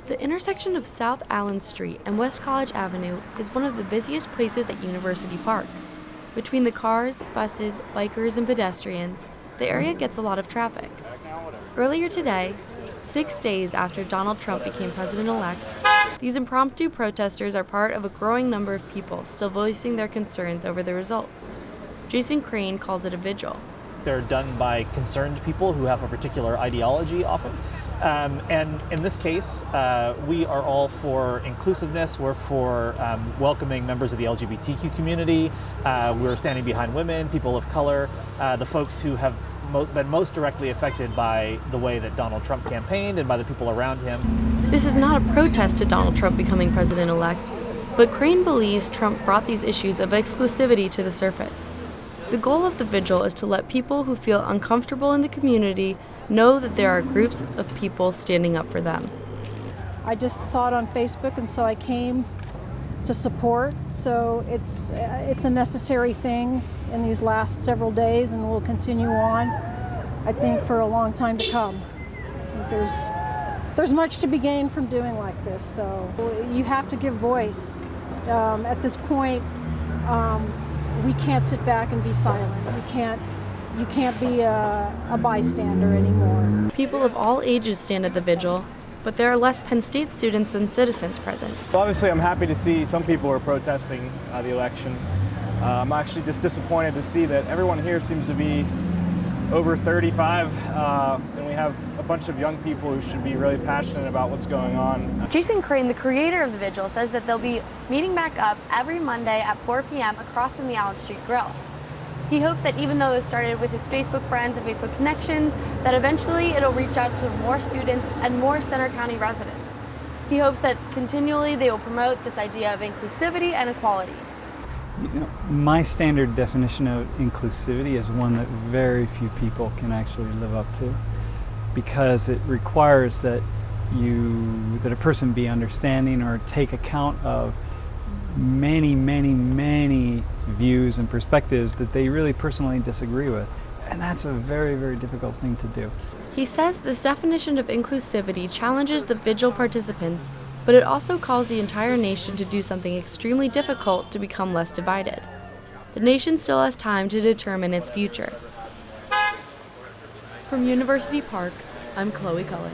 The intersection of South Allen Street and West College Avenue is one of the busiest places at University Park. Between the cars, buses, bikers, and pedestrians, the area gets a lot of traffic. Earlier today, 6 days after Donald Trump became president-elect, these impromptu protesters are part of a growing number of people still voicing their concerns over the results. Jason Crane calls it a vigil. They're done by concerned people who have a particular ideology often. And in this case, we are all for inclusiveness. We're for welcoming members of the LGBTQ community. We're standing behind women, people of color, the folks who have been most directly affected by the way that Donald Trump campaigned and by the people around him. This is not a protest to Donald Trump becoming president-elect, but Crane believes Trump brought these issues of exclusivity to the surface. The goal of the vigil is to let people who feel uncomfortable in the community know that there are groups of people standing up for them. I just saw it on Facebook, and so I came to support. So it's a necessary thing in these last several days, and will continue on, I think, for a long time to come. I think there's much to be gained from doing like this. So you have to give voice. At this point, we can't sit back and be silent. You can't be a bystander anymore. People of all ages stand at the vigil, but there are less Penn State students than citizens present. Obviously, I'm happy to see some people are protesting the election. I'm actually just disappointed to see that everyone here seems to be over 35, and we have a bunch of young people who should be really passionate about what's going on. Jason Crane, the creator of the Vigil, says that they'll be meeting back up every Monday at 4 p.m. across from the Allen Street Grill. He hopes that even though it started with his Facebook friends and Facebook connections, that eventually it'll reach out to more students and more Center County residents. He hopes that continually they will promote this idea of inclusivity and equality. You know, my standard definition of inclusivity is one that very few people can actually live up to, because it requires that a person be understanding or take account of many views and perspectives that they really personally disagree with. And that's a very, very difficult thing to do. He says this definition of inclusivity challenges the vigil participants, but it also calls the entire nation to do something extremely difficult to become less divided. The nation still has time to determine its future. From University Park, I'm Chloe Cullen.